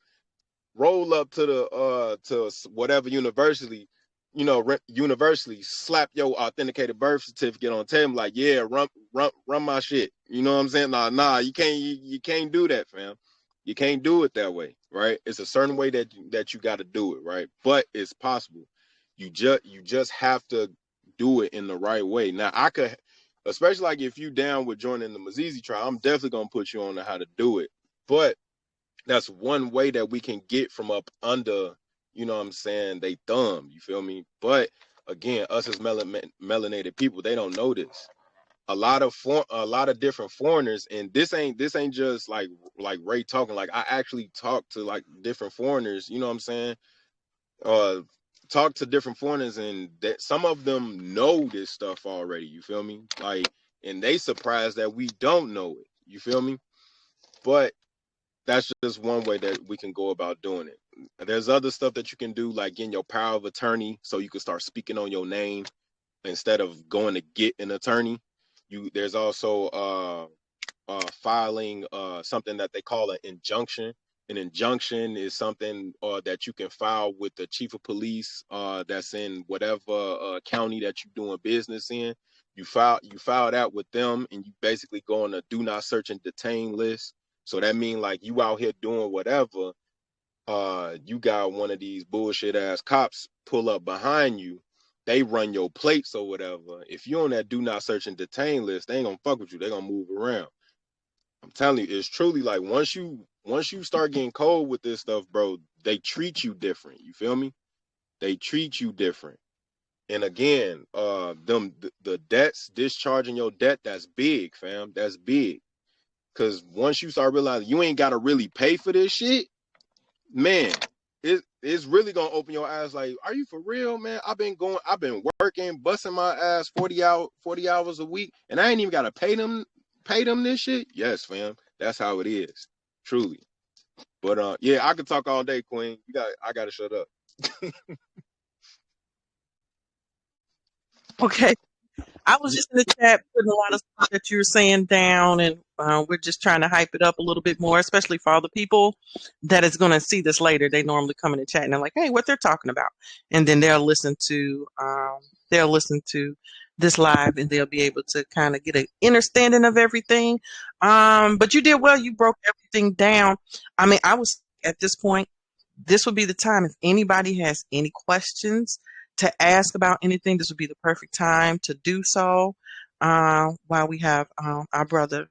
to the to whatever university, university, slap your authenticated birth certificate on the table, like, yeah, run my shit. You know what I'm saying? Nah, you can't do that, fam. You can't do it that way, right? It's a certain way that you got to do it, right? But it's possible. You just have to do it in the right way. Now, I could, especially like if you down with joining the Mizizi Tribe, I'm definitely gonna put you on to how to do it. But that's one way that we can get from up under, you know what I'm saying, they thumb, you feel me? But again, us as melanated people, they don't know this. A lot of different foreigners, and this ain't just like Ray talking. Like, I actually talk to like different foreigners, you know what I'm saying? Uh talk to different foreigners, and that some of them know this stuff already, you feel me? Like, and they surprised that we don't know it, you feel me? But that's just one way that we can go about doing it. There's other stuff that you can do, like getting your power of attorney so you can start speaking on your name instead of going to get an attorney. There's also filing something that they call an injunction. An injunction is something that you can file with the chief of police that's in whatever county that you're doing business in. You file that with them, and you basically go on a do not search and detain list. So that means, like, you out here doing whatever, you got one of these bullshit ass cops pull up behind you, they run your plates or whatever. If you're on that do not search and detain list, they ain't gonna fuck with you. They gonna move around. I'm telling you, it's truly like, once you start getting cold with this stuff, bro, they treat you different. You feel me? They treat you different. And again, the debts, discharging your debt, that's big, fam. That's big. Cause once you start realizing you ain't gotta really pay for this shit, man, it's really gonna open your eyes. Like, are you for real, man? I've been working, busting my ass 40 hours a week, and I ain't even gotta pay them this shit. Yes, fam. That's how it is. Truly. But yeah, I could talk all day, Queen. I gotta shut up. Okay. I was just in the chat putting a lot of stuff that you were saying down, and we're just trying to hype it up a little bit more, especially for all the people that is going to see this later. They normally come in the chat and they're like, "Hey, what they're talking about," and then they'll listen to this live, and they'll be able to kind of get an understanding of everything. But you did well. You broke everything down. I mean, I was at this point. This would be the time if anybody has any questions to ask about anything, this would be the perfect time to do so. While we have our brother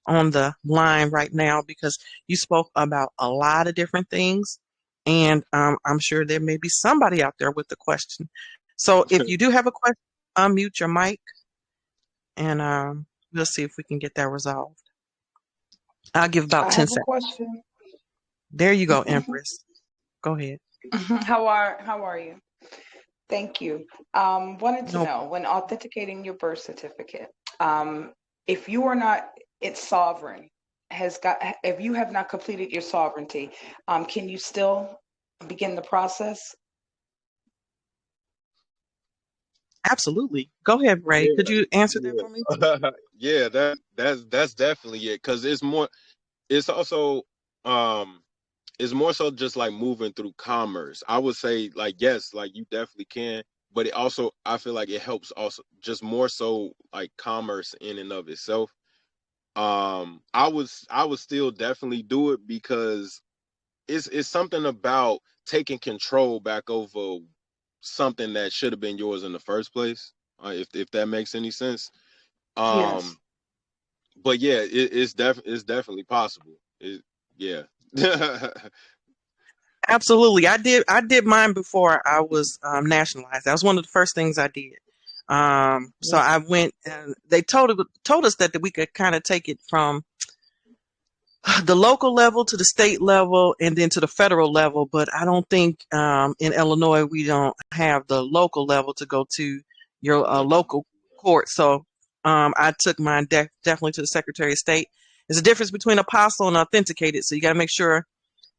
on the line right now, because you spoke about a lot of different things, and I'm sure there may be somebody out there with a question. So if you do have a question, unmute your mic, and we'll see if we can get that resolved. I'll give about I 10 have a seconds. question. There you go, Empress. Go ahead. How are you? Thank you. Wanted to No, know when authenticating your birth certificate, if you are not its sovereign, if you have not completed your sovereignty, can you still begin the process? absolutely. Go ahead, Ray. Could Yeah, you answer that for me? yeah, yeah. That's definitely it. Because it's more. It's also um it's more so just like moving through commerce. I would say like yes, like you definitely can, but it also I feel like it helps also just more so like commerce in and of itself. I would still definitely do it because it's something about taking control back over something that should have been yours in the first place. If that makes any sense. Yes. Um, but yeah, it's definitely possible. Yeah. Absolutely. I did mine before I was nationalized. That was one of the first things I did. So I went and they told us that we could kind of take it from the local level to the state level and then to the federal level, but I don't think in Illinois we don't have the local level to go to your local court. So I took mine definitely to the Secretary of State. There's a difference between apostle and authenticated, so you got to make sure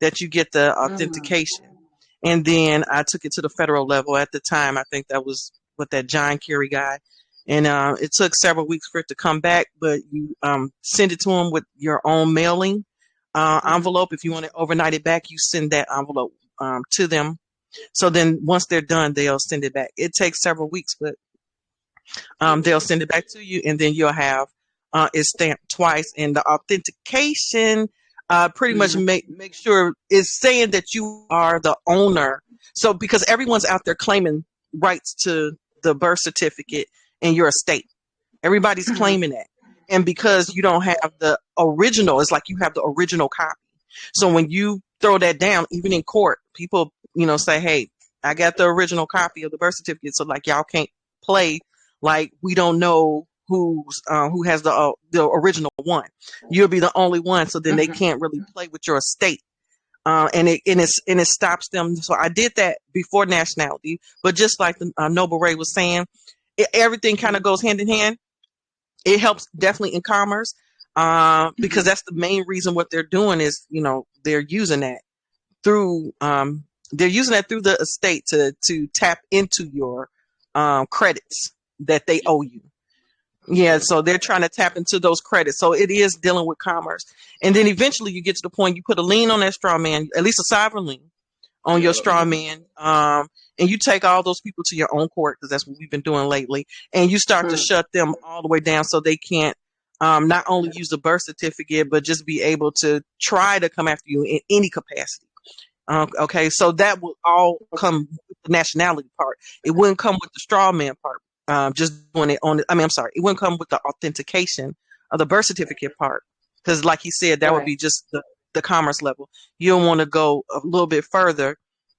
that you get the Mm-hmm. authentication. And then I took it to the federal level at the time. I think that was with that John Kerry guy. And it took several weeks for it to come back, but you send it to them with your own mailing Mm-hmm. envelope. If you want to overnight it back, you send that envelope to them. So then once they're done, they'll send it back. It takes several weeks, but they'll send it back to you, and then you'll have it stamped twice. And the authentication pretty much Mm-hmm. make sure it's saying that you are the owner. So because everyone's out there claiming rights to the birth certificate in your estate, everybody's Mm-hmm. claiming that. And because you don't have the original, it's like you have the original copy. So when you throw that down, even in court, people, say, hey, I got the original copy of the birth certificate. So like y'all can't play like we don't know who has the original one. You'll be the only one. So then they Mm-hmm. can't really play with your estate. And it stops them. So I did that before nationality, but just like the Noble Ray was saying, everything kind of goes hand in hand. It helps definitely in commerce because Mm-hmm. that's the main reason what they're doing is they're using that through the estate to tap into your credits that they owe you. Yeah, so they're trying to tap into those credits. So it is dealing with commerce, and then eventually you get to the point you put a lien on that straw man, at least a sovereign lien on your Yeah. straw man, and you take all those people to your own court because that's what we've been doing lately, and you start to shut them all the way down so they can't not only use the birth certificate but just be able to try to come after you in any capacity. Okay, so that will all come with the nationality part. It wouldn't come with the straw man part. Just doing it on. I'm sorry, it wouldn't come with the authentication of the birth certificate part because, like he said, that would Right. be just the commerce level. You don't want to go a little bit further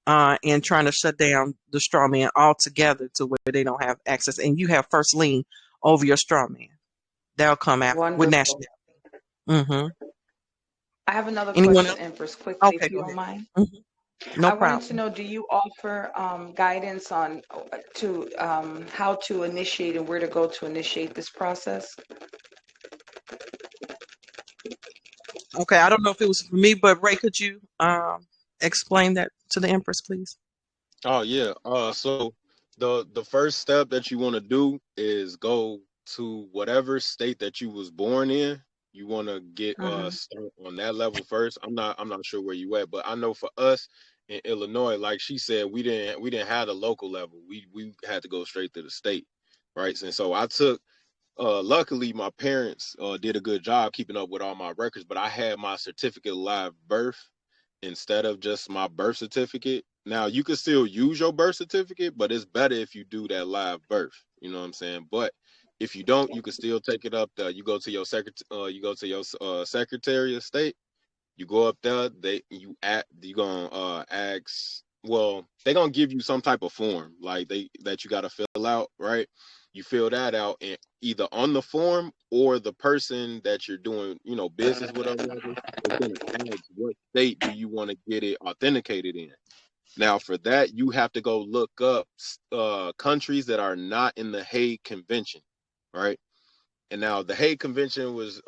and trying to shut down the straw man altogether to where they don't have access, and you have first lien over your straw man. That'll come after with Wonderful. nationality. Mm-hmm. I have another Anyone question, else? Empress, quickly, Okay, if you go don't ahead. mind. Hmm. No I wanted to problem. know, do you offer guidance on to how to initiate and where to go to initiate this process? Okay, I don't know if it was for me, but Ray, could you explain that to the Empress, please? Oh yeah. So the first step that you want to do is go to whatever state that you was born in. You want to get Mm-hmm. start on that level first. I'm not sure where you at, but I know for us in Illinois, like she said, we didn't have the local level. We had to go straight to the state, right? And so I took luckily my parents did a good job keeping up with all my records, but I had my certificate of live birth instead of just my birth certificate. Now you can still use your birth certificate, but it's better if you do that live birth. You know what I'm saying? But if you don't, you can still take it up there. You go to your Secretary of State. You go up there, you gonna ask. Well, they gonna give you some type of form like that you gotta fill out, right? You fill that out, and either on the form or the person that you're doing, business with or whatever, is gonna ask what state do you want to get it authenticated in. Now, for that, you have to go look up countries that are not in the Hague Convention, right? And now the Hague Convention is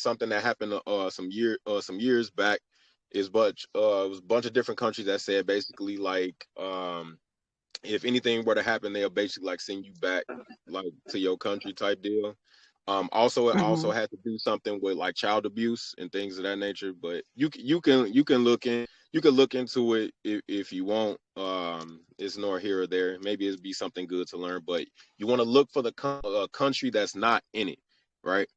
something that happened some years back. It was a bunch of different countries that said basically like if anything were to happen, they'll basically like send you back like to your country type deal. Also, it Mm-hmm. also had to do something with like child abuse and things of that nature. But you can look into it if you want. It's nor here or there. Maybe it'd be something good to learn. But you want to look for the country that's not in it, right?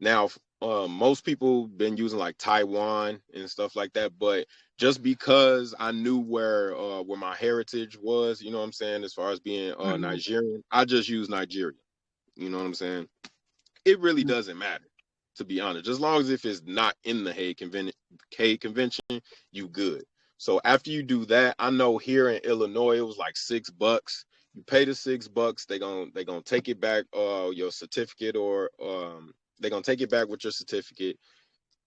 Now, most people been using like Taiwan and stuff like that, but just because I knew where my heritage was, you know what I'm saying, as far as being Mm-hmm. Nigerian, I just use Nigeria. You know what I'm saying? It really doesn't matter, to be honest. As long as if it's not in the Hague Convention, you good. So after you do that, I know here in Illinois it was like $6. You pay the $6, they gonna take it back, your certificate, or they gonna take it back with your certificate.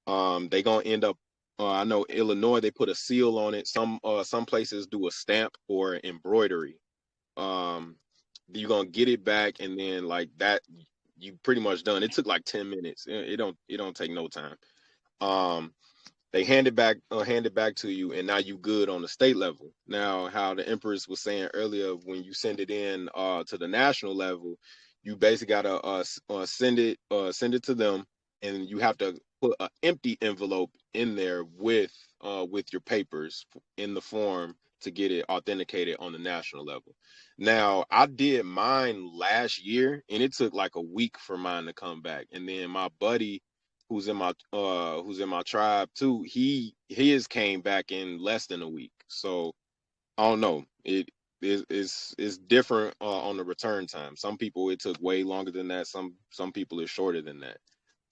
They gonna end up. I know Illinois, they put a seal on it. Some places do a stamp or embroidery. Um, you're gonna get it back, and then like that, you pretty much done. It took like 10 minutes. It don't take no time. Um, they hand it back to you, and now you good on the state level. Now, how the Empress was saying earlier, when you send it in to the national level, you basically gotta send it to them, and you have to put an empty envelope in there with your papers in the form to get it authenticated on the national level. Now, I did mine last year, and it took like a week for mine to come back, and then my buddy who's in my tribe too, his came back in less than a week. So I don't know. It's different on the return time. Some people it took way longer than that. Some people it's shorter than that.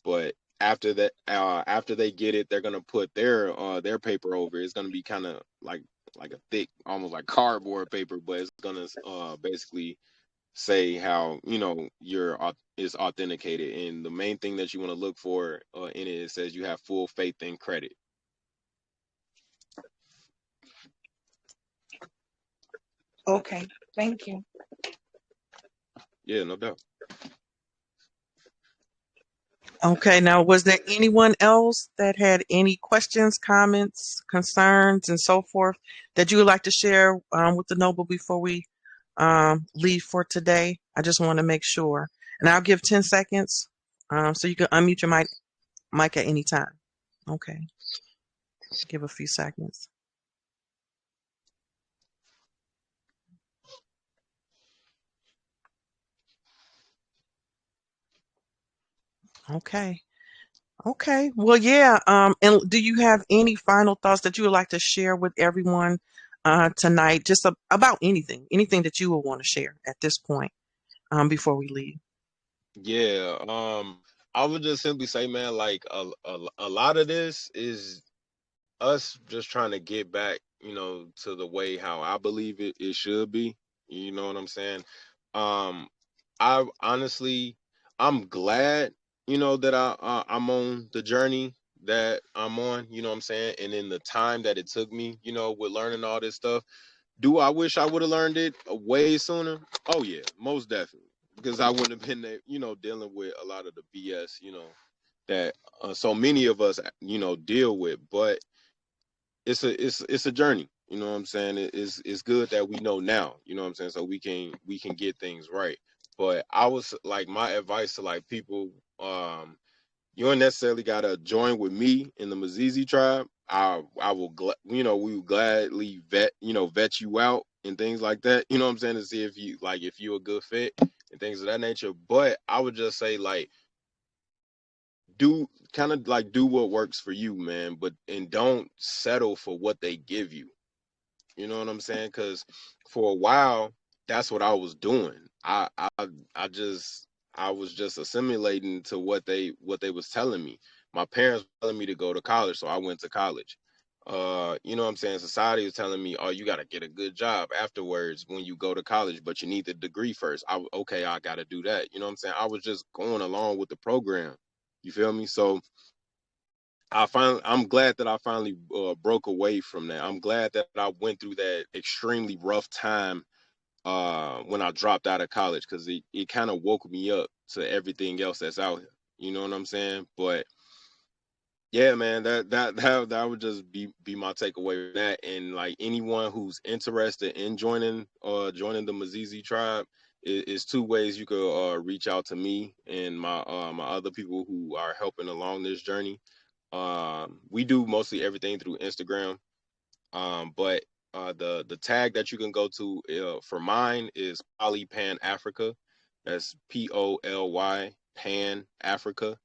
But after that, after they get it, they're gonna put their paper over. It's gonna be kind of like a thick, almost like cardboard paper, but it's gonna basically say how is authenticated, and the main thing that you want to look for in it says you have full faith and credit. Okay, thank you. Yeah, no doubt. Okay, now was there anyone else that had any questions, comments, concerns, and so forth that you would like to share with the Noble before we leave for today? I just want to make sure. And I'll give 10 seconds so you can unmute your mic at any time. Okay, give a few seconds. Okay. Okay. Well, yeah. And do you have any final thoughts that you would like to share with everyone tonight, just about anything that you would want to share at this point before we leave? Yeah, I would just simply say, man, like a lot of this is us just trying to get back, to the way how I believe it should be. You know what I'm saying? Um, I honestly, I'm glad, that I'm on the journey that I'm on. You know what I'm saying? And in the time that it took me, with learning all this stuff, do I wish I would have learned it way sooner? Oh yeah, most definitely, because I wouldn't have been there, dealing with a lot of the BS, that so many of us, deal with. But it's a journey. You know what I'm saying? It's good that we know now. You know what I'm saying? So we can get things right. But I was like, my advice to like people, you don't necessarily gotta join with me in the Mizizi tribe. I will we will gladly vet you out and things like that. You know what I'm saying, to see if you're a good fit and things of that nature. But I would just say, like, do kind of like do what works for you, man, but and don't settle for what they give you. You know what I'm saying? Because for a while, that's what I was doing. I just I was just assimilating to what they was telling me. My parents were telling me to go to college, so I went to college. You know what I'm saying? Society is telling me, oh, you got to get a good job afterwards when you go to college, but you need the degree first. Okay, I got to do that. You know what I'm saying? I was just going along with the program. You feel me? So I'm glad that I finally broke away from that. I'm glad that I went through that extremely rough time when I dropped out of college, because it kind of woke me up to everything else that's out here. You know what I'm saying? But yeah, man, that would just be my takeaway from that. And like anyone who's interested in joining the Mizizi tribe, is two ways you could reach out to me and my other people who are helping along this journey. We do mostly everything through Instagram. But the tag that you can go to for mine is Poly Pan Africa. That's POLY Pan Africa.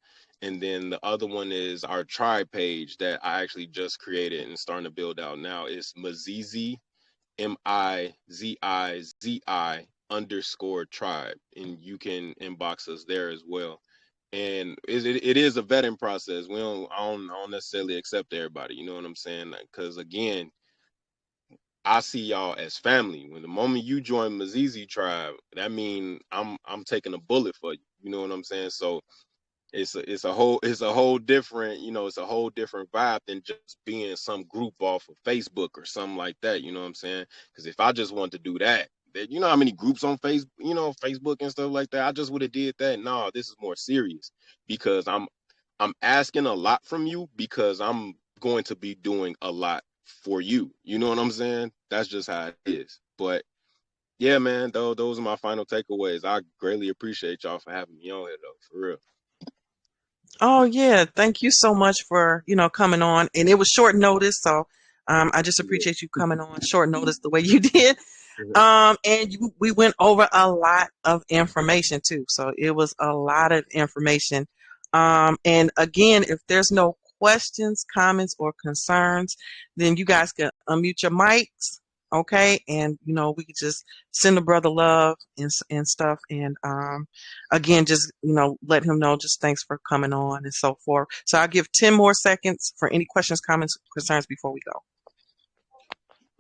And then the other one is our tribe page that I actually just created and starting to build out now. It's Mizizi, MIZIZI _ tribe. And you can inbox us there as well. And it is a vetting process. I don't necessarily accept everybody. You know what I'm saying? Because again, I see y'all as family. When the moment you join Mizizi tribe, that mean I'm taking a bullet for you. You know what I'm saying? So it's a whole different, it's a whole different vibe than just being some group off of Facebook or something like that. You know what I'm saying? Because if I just want to do that, you know how many groups on Facebook and stuff like that. I just would have did that. No, this is more serious because I'm asking a lot from you because I'm going to be doing a lot for you. You know what I'm saying? That's just how it is. But yeah, man, though those are my final takeaways. I greatly appreciate y'all for having me on here though, for real. Oh yeah, thank you so much for, coming on. And it was short notice, so I just appreciate you coming on short notice the way you did. And we went over a lot of information too. So it was a lot of information. And again, if there's no questions, comments, or concerns, then you guys can unmute your mics. Okay. And, we could just send a brother love and stuff. And, again, just, let him know, just thanks for coming on and so forth. So I'll give 10 more seconds for any questions, comments, concerns before we go.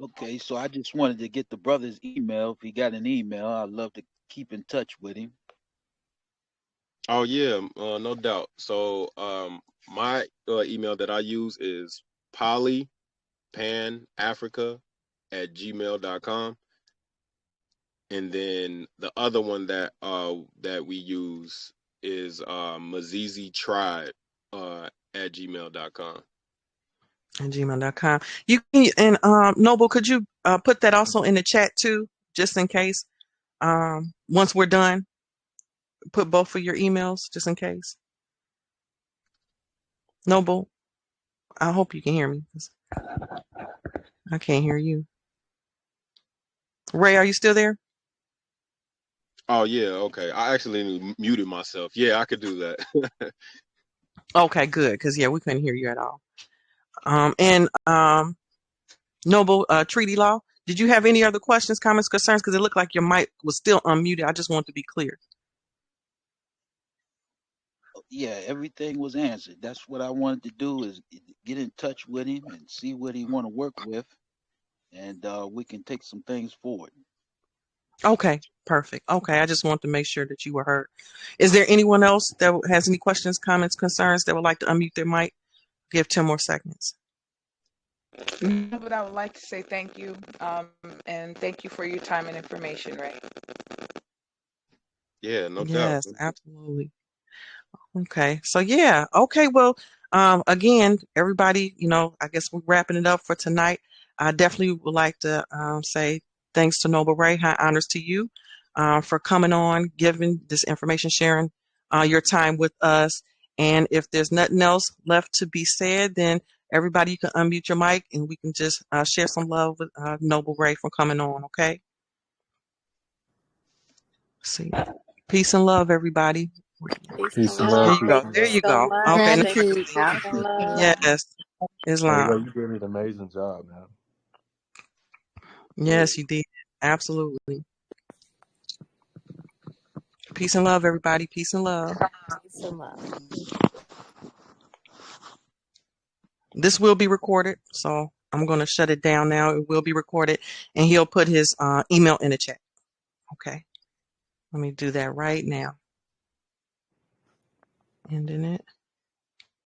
Okay, so I just wanted to get the brother's email. If he got an email, I'd love to keep in touch with him. Oh yeah, no doubt. So my email that I use is polypanafrica@gmail.com. And then the other one that we use is Mizizi Tribe at gmail.com. At gmail.com. You can, and Noble, could you put that also in the chat too, just in case? Once we're done, put both of your emails just in case. Noble, I hope you can hear me. I can't hear you. Ray, are you still there? Oh yeah, okay. I actually muted myself. Yeah, I could do that. Okay, good, because yeah, we couldn't hear you at all. And Noble, treaty law. Did you have any other questions, comments, concerns? Because it looked like your mic was still unmuted. I just want to be clear. Yeah, everything was answered. That's what I wanted to do is get in touch with him and see what he want to work with, and we can take some things forward. Okay, perfect. Okay, I just want to make sure that you were heard. Is there anyone else that has any questions, comments, concerns that would like to unmute their mic? Give 10 more seconds. No, but I would like to say thank you, and thank you for your time and information, Ray. Yeah, no doubt. Yes, absolutely. Okay, so yeah, okay, well, again, everybody, I guess we're wrapping it up for tonight. I definitely would like to say thanks to Noble Ray, high honors to you for coming on, giving this information, sharing your time with us. And if there's nothing else left to be said, then everybody, you can unmute your mic and we can just share some love with Noble Ray for coming on, okay? See, peace and love, everybody. Peace and There love. you Peace go. and There love. you go. Okay, now I Gratitude, can see peace you. and love. Yes, Hey Ray, Islam. you did an amazing job, man. Yes, you did. Absolutely. Peace and love, everybody. Peace and love. Peace and love. This will be recorded, so I'm going to shut it down now. It will be recorded, and he'll put his email in the chat. Okay, let me do that right now. Ending it.